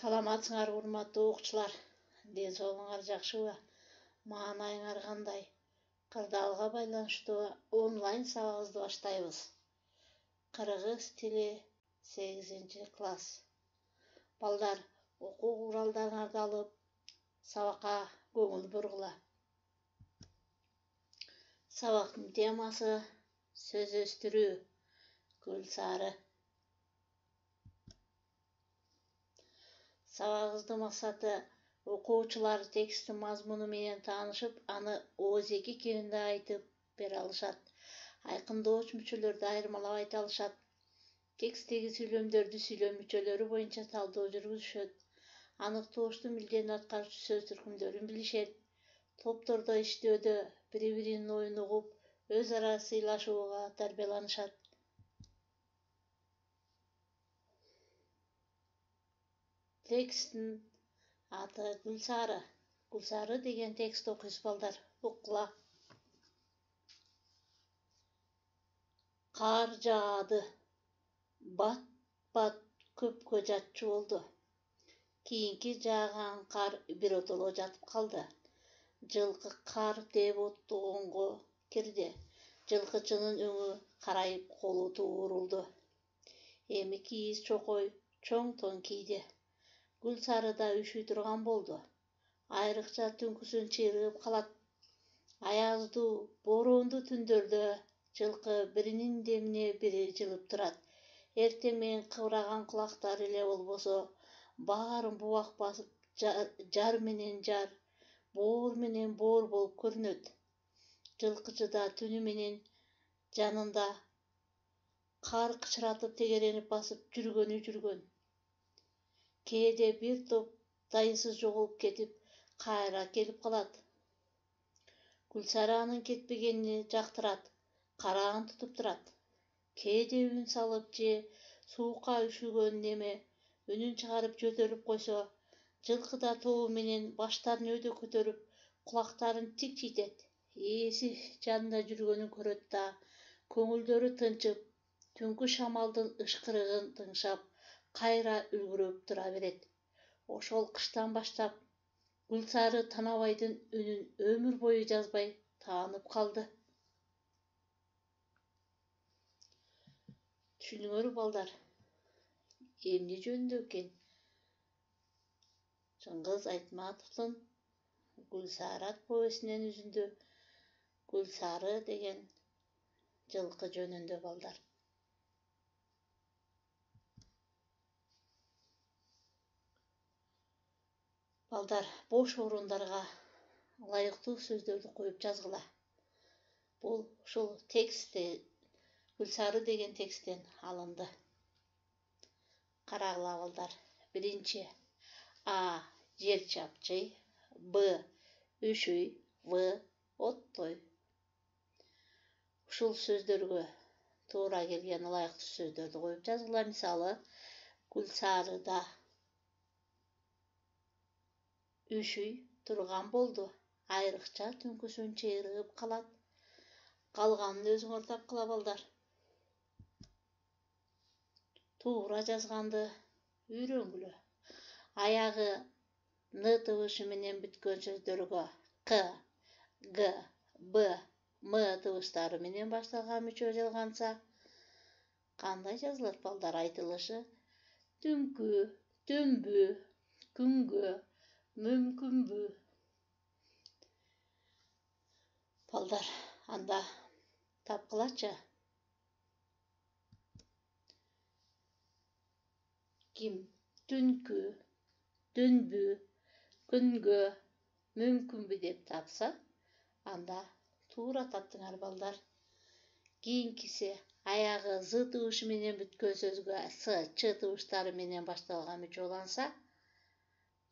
Саламатсыңар, урматтуу окуучулар. Ден соолугуңар жакшыбы? Маанайыңар кандай? Кырдаалга байланыштуу онлайн сабагыбызды баштайбыз. Кыргыз тили 8-класс. Балдар, окуу куралдарыңарды алып, сабакка көңүл бургула. Сабактын темасы сөз өстүрүү. Гүлсары. Сабагыбыздын максаты окуучулар тексттин мазмуну менен таанышып, аны ооз-эки кенинде айтып бере алышат. Айкындоочу мүчөлөрдү айырмалап айта алышат. Тексттеги сүйлөмдөрдү сүйлөм мүчөлөрү боюнча талдоо жүргүзүшөт. Аныктоочтун милдетин аткаруучу сөз түркүмдөрүн билишет. Топтордо иштөөдө бири-биринин оюн угуп, өз ара сыйлашууга тарбияланышат. Тексттин аты Гүлсары. Гүлсары деген текст окуйсуз балдар. Уккула. Кар жаады. Бат-бат көпкө жатчу болду. Кийинки жааган кар биротоло жатып калды. Жылкы кар деп оттогонго кирди. Жылкычынын өңү карайып, колу туурулду. Эми кийиз чокой чоң тон кийди. Гүлсары да үшүй турган болду. Айрыкча түнкүсүн чыйрыгып калат. Аяздуу, бороондуу түндөрдө жылкы биринин демине бири жылып турат. Эртең менен кыбыраган кулактары эле болбосо, баарын бубак басып, жар менен жар, боор менен боор болуп көрүнөт. Жылкычы да түнү менен жанында кар кычыратып тегеренип басып жүргөн. Кээде бир топ дайынсыз жоголуп кетип, кайра келип калат. Гүлсары анын кетпегенин жактырат, караан тутуп турат. Кээде үн салып же суукка үшүгөн неме үнүн чыгарып жөтөлүп койсо, жылкы да тобу менен баштарын өйдө көтөрүп, кулактарын тик чийтет. Ээси жанында жүргөнүн көрөт да, көңүлдөрү тынчып, түнкү шамалдын ышкырыгын тыңшап, кайра үлгүрөп тура берет. Ошол кыштан баштап Гүлсары Танабайдын үнүн өмүр бою жазбай таанып калды. Түшүндүңөрбү балдар? Эмне жөнүндө экен? Чыңгыз Айтматовдун Гүлсары ат повестинин үзүндө Гүлсары деген жылкы жөнүндө балдар. Балдар, бош орундарга ылайыктуу сөздөрдү коюп жазгыла. Бул ушул текстте Гүлсары деген тексттен алынды. Карагыла балдар. Биринчи. А. Жер чапчый. Б. Үшүй. В. Оттой. Ушул сөздөргө туура келген ылайыктуу сөздөрдү коюп жазгыла. Мисалы, Гүлсарыда үшүй турган болду. Айрыкча түнкүсүн чыйрыгып калат. Калганын өзүңөр тапкыла балдар. Туура жазганды үйрөнгүлө. Аягы Н тыбышы менен бүткөн сөздөргө К, Г, Б, М тыбыштары менен башталган мүчө жалганса, кандай жазылат балдар? Айтылышы: түнкү, түнбү, күнгө, мүмкүнбү. Балдар, анда тапкылачы. Ким түнкү, түнбү, күнгө, мүмкүнбү деп тапса, анда туура таптыңар балдар. Кийинкиси аягы З тыбышы менен бүткөн сөзгө С, Ч тыбыштары менен башталган мүчө уланса,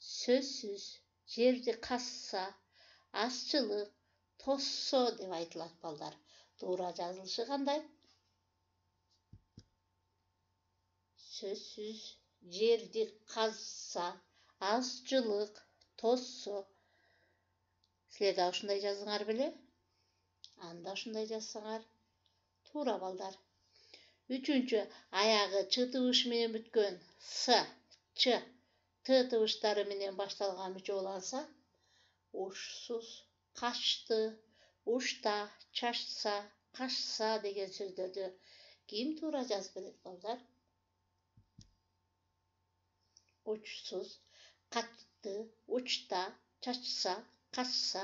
сөзсүз, жерди казса, азчылык, тоссо деп айтылат балдар. Туура жазылышы кандай? Сөзсүз, жерди казса, азчылык, тоссо. Силер да ушундай жаздыңар беле? Анда ушундай жазсаңар туура балдар. Үчүнчү, аягы Ч тыбышы менен бүткөн С, Ч T tıbıştары менен башталган жоланса, ушсуз, качты, ушта, чачса, качса деген сөздөрдү ким туура жазып берет балдар? Учсуз, качты, учта, чачса, качса.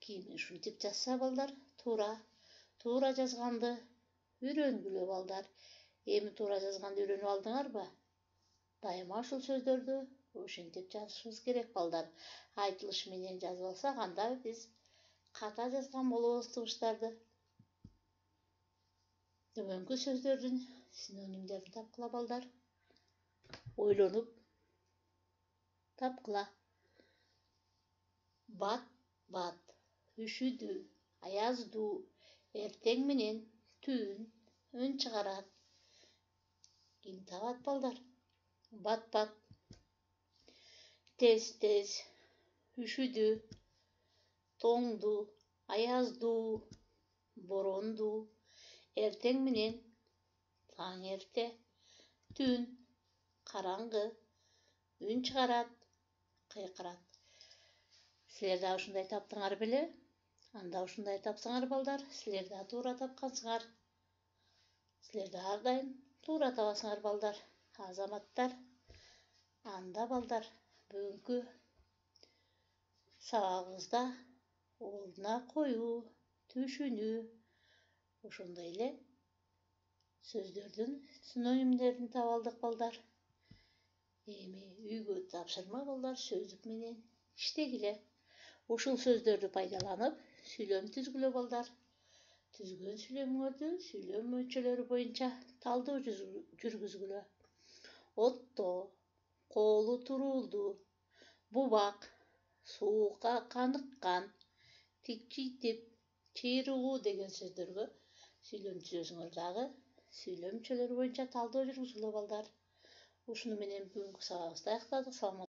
Ким ушинтип жазса балдар? Туура жазганды үйрөнгүлө балдар. Эми туура жазганды үйрөнүп алдыңарбы? Дайыма ушул сөздөрдү ушинтип жазышыбыз керек балдар. Айтылыш менен жазып алсак, анда биз ката жазган болобуз тыбыштарды. Төмөнкү сөздөрдүн синонимдерин тапкыла балдар. Ойлонуп тапкыла. Бат, үшүдү, аяздуу, эртең менен, түн, өн чыгарат. Ким табат балдар? Бат, тез, үшүдү, тоңду, аяздуу, борондуу, эртең менен, таң эрте, түн, караңгы, үн чыгарат, кыйкырат. Силер да ушундай таптыңар беле? Анда ушундай тапсаңар балдар, силер да туура тапкансыңар. Силер да ар дайым туура табасыңар балдар. Азаматтар, анда балдар, бүгүнкү сабагыбызда ордуна коюу, түшүнүү, ошондой эле сөздөрдүн синонимдерин таба алдык балдар. Эми үйгө тапшырма балдар, сөздүк менен иштегиле. Ушул сөздөрдү пайдаланып, сүйлөм түзгүлө балдар. Түзгөн сүйлөмүңөрдү сүйлөм мөөнчөлөрү боюнча талдоо жүргүзгүлө. Отто, коолу туруулдуу, бубак, суукка каныккан, тикчитип, чыйрыгуу деген сөздөргө сүйлөм түзөсүңөр дагы сүйлөм мүчөлөрү боюнча талдоо жүргүзгүлө балдар. Ушуну менен бүгүнкү сабагыбызды аяктадык.